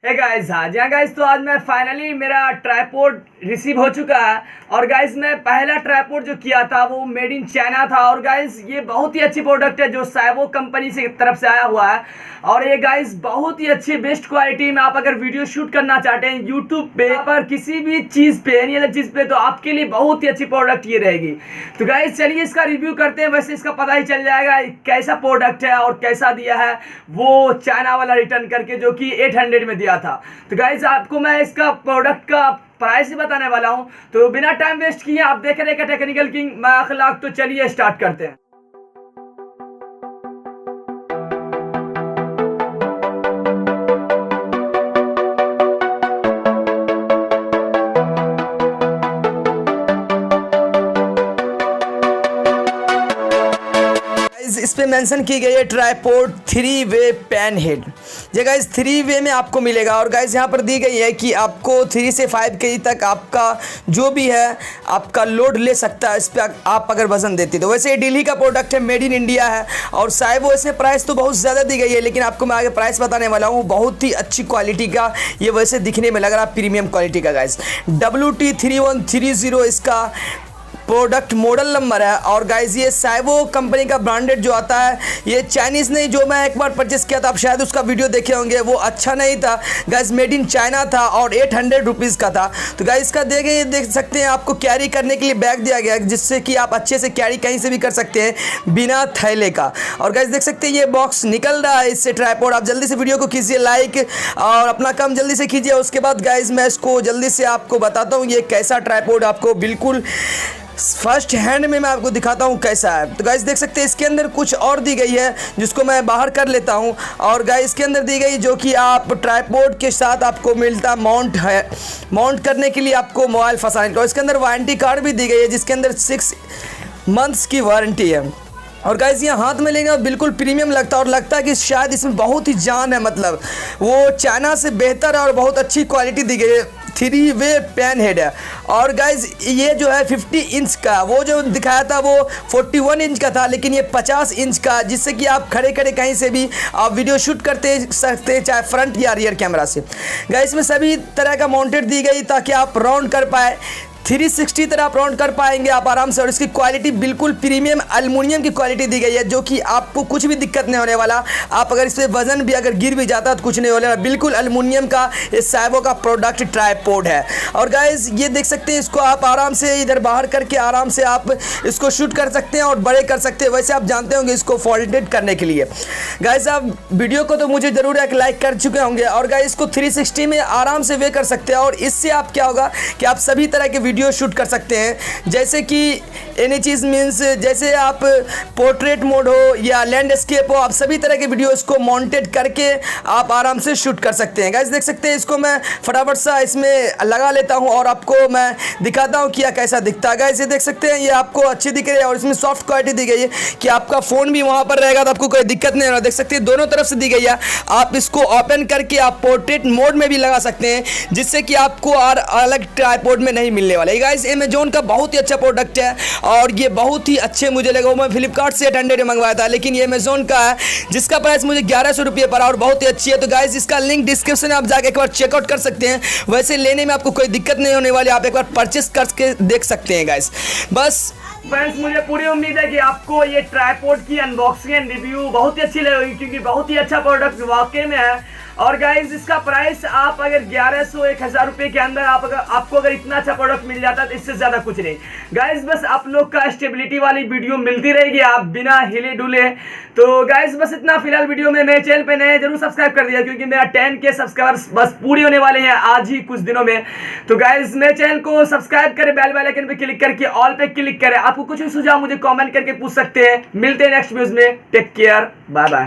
Hey guys, हाँ जी guys, तो आज मैं फाइनली मेरा ट्राइपॉड रिसीव हो चुका है। और गाइस मैं पहला ट्राइपॉड जो किया था वो मेड इन चाइना था। और गाइस ये बहुत ही अच्छी प्रोडक्ट है जो साइवो कंपनी से तरफ से आया हुआ है। और ये गाइस बहुत ही अच्छी बेस्ट क्वालिटी में आप अगर वीडियो शूट करना चाहते हैं यूट्यूब पे पर किसी भी चीज़ पे एनी अदर चीज़ पे, तो आपके लिए बहुत ही अच्छी प्रोडक्ट ये रहेगी। तो गाइस चलिए इसका रिव्यू करते हैं। वैसे इसका पता ही चल जाएगा कैसा प्रोडक्ट है और कैसा दिया है वो चाइना वाला रिटर्न करके, जो कि 800 में दिया था। तो गाइस आपको मैं इसका प्रोडक्ट का प्राइस ही बताने वाला हूं, तो बिना टाइम वेस्ट किए आप देख रहे हैं टेक्निकल किंग मैं अखलाक। तो चलिए स्टार्ट करते हैं। इस पे मेंशन की गई है ट्राइपॉड 3 वे पैन हेड। ये गाइस 3 वे में आपको मिलेगा। और गाइस यहाँ पर दी गई है कि आपको 3 से 5 केजी तक आपका जो भी है आपका लोड ले सकता है इस पर आप अगर वजन देती। तो वैसे ये दिल्ली का प्रोडक्ट है, मेड इन इंडिया है। और साइवो इसमें प्राइस तो बहुत ज़्यादा दी गई है, लेकिन आपको मैं आगे प्राइस बताने वाला हूँ। बहुत ही अच्छी क्वालिटी का ये वैसे दिखने में लग रहा है, प्रीमियम क्वालिटी का गाइस। WT3130 इसका प्रोडक्ट मॉडल नंबर है। और गाइज ये साइवो कंपनी का ब्रांडेड जो आता है, ये चाइनीज़ नहीं, जो मैं एक बार परचेस किया था आप शायद उसका वीडियो देखे होंगे, वो अच्छा नहीं था गाइज, मेड इन चाइना था और 800 रुपीज़ का था। तो गाइज इसका देख सकते हैं आपको कैरी करने के लिए बैग दिया गया है, जिससे कि आप अच्छे से कैरी कहीं से भी कर सकते हैं बिना थैले का। और गाइज देख सकते हैं ये बॉक्स निकल रहा है इससे ट्राइपॉड। आप जल्दी से वीडियो को कीजिए लाइक और अपना काम जल्दी से कीजिए। उसके बाद गाइज मैं इसको जल्दी से आपको बताता हूँ ये कैसा ट्राइपॉड आपको बिल्कुल फर्स्ट हैंड में मैं आपको दिखाता हूँ कैसा है। तो गाइस देख सकते हैं इसके अंदर कुछ और दी गई है जिसको मैं बाहर कर लेता हूँ। और गाइस इसके अंदर दी गई जो कि आप ट्राइपॉड के साथ आपको मिलता माउंट है, माउंट करने के लिए आपको मोबाइल फंसाने का। इसके अंदर वारंटी कार्ड भी दी गई है जिसके अंदर 6 मंथ्स की वारंटी है। और गाइस ये हाथ में लेंगे बिल्कुल प्रीमियम लगता है और लगता है कि शायद इसमें बहुत ही जान है, मतलब वो चाइना से बेहतर है और बहुत अच्छी क्वालिटी दी गई है। 3 वे पैन हेड है। और गाइज ये जो है 50 इंच का, वो जो दिखाया था वो 41 इंच का था, लेकिन ये 50 इंच का, जिससे कि आप खड़े खड़े कहीं से भी आप वीडियो शूट करते सकते हैं, चाहे फ्रंट या रियर कैमरा से। गाइज इसमें सभी तरह का माउंटेड दी गई ताकि आप राउंड कर पाए, 360 तरह आप राउंड कर पाएंगे आप आराम से। और इसकी क्वालिटी बिल्कुल प्रीमियम एल्युमिनियम की क्वालिटी दी गई है, जो कि आपको कुछ भी दिक्कत नहीं होने वाला। आप अगर इस पर वजन भी अगर गिर भी जाता है तो कुछ नहीं होने वाला। बिल्कुल एल्युमिनियम का ये साइवो का प्रोडक्ट ट्राइपॉड है। और गाइज ये देख सकते हैं इसको आप आराम से इधर बाहर करके आराम से आप इसको शूट कर सकते हैं और बड़े कर सकते हैं। वैसे आप जानते होंगे इसको फोल्डेड करने के लिए। गाइज आप वीडियो को तो मुझे ज़रूर एक लाइक कर चुके होंगे। और गाइज इसको 360 में आराम से वे कर सकते हैं। और इससे आप क्या होगा कि आप सभी तरह के वीडियो शूट कर सकते हैं, जैसे कि एनी चीज़ मीन्स जैसे आप पोर्ट्रेट मोड हो या लैंडस्केप हो, आप सभी तरह के वीडियो इसको माउंटेड करके आप आराम से शूट कर सकते हैं। गाइस देख सकते हैं इसको मैं फटाफट सा इसमें लगा लेता हूं और आपको मैं दिखाता हूं कि यह कैसा दिखता है। गाइस ये देख सकते हैं ये आपको अच्छी दिख रही है और इसमें सॉफ्ट क्वालिटी दी गई है कि आपका फ़ोन भी वहाँ पर रहेगा तो आपको कोई दिक्कत नहीं होगा। देख सकते हैं दोनों तरफ से दी गई है। आप इसको ओपन करके आप पोर्ट्रेट मोड में भी लगा सकते हैं, जिससे कि आपको और अलग ट्राइपॉड में नहीं मिलने वाला है। गाइस अमेजोन का बहुत ही अच्छा प्रोडक्ट है और ये बहुत ही अच्छे मुझे लगा। मैं फ्लिपकार्ट से 800 में मंगवाया था, लेकिन ये अमेजोन का है जिसका प्राइस मुझे 1100 रुपये पड़ा और बहुत ही अच्छी है। तो गाइस इसका लिंक डिस्क्रिप्शन में आप जाके एक बार चेकआउट कर सकते हैं। वैसे लेने में आपको कोई दिक्कत नहीं होने वाली, आप एक बार परचेस करके देख सकते हैं। गाइस बस फ्रेंड्स मुझे पूरी उम्मीद है कि आपको ये ट्राइपॉड की अनबॉक्सिंग एंड रिव्यू बहुत ही अच्छी लगेगी, क्योंकि बहुत ही अच्छा प्रोडक्ट वाकई में है। और गाइज इसका प्राइस आप अगर 1100-1000 रुपये के अंदर आपको अगर इतना अच्छा प्रोडक्ट मिल जाता है तो इससे ज़्यादा कुछ नहीं। गाइज बस आप लोग का स्टेबिलिटी वाली वीडियो मिलती रहेगी, आप बिना हिले डुले। तो गाइज बस इतना फिलहाल वीडियो में। मेरे चैनल पे नए जरूर सब्सक्राइब कर दिया, क्योंकि मेरा 10K सब्सक्राइबर्स बस पूरे होने वाले हैं आज ही कुछ दिनों में। तो गाइज मेरे चैनल को सब्सक्राइब करें, बेल आइकन पे क्लिक करके ऑल पे क्लिक करें। आपको कुछ भी सुझाव मुझे कॉमेंट करके पूछ सकते हैं। मिलते हैं नेक्स्ट वीडियोज में। Take care, bye bye.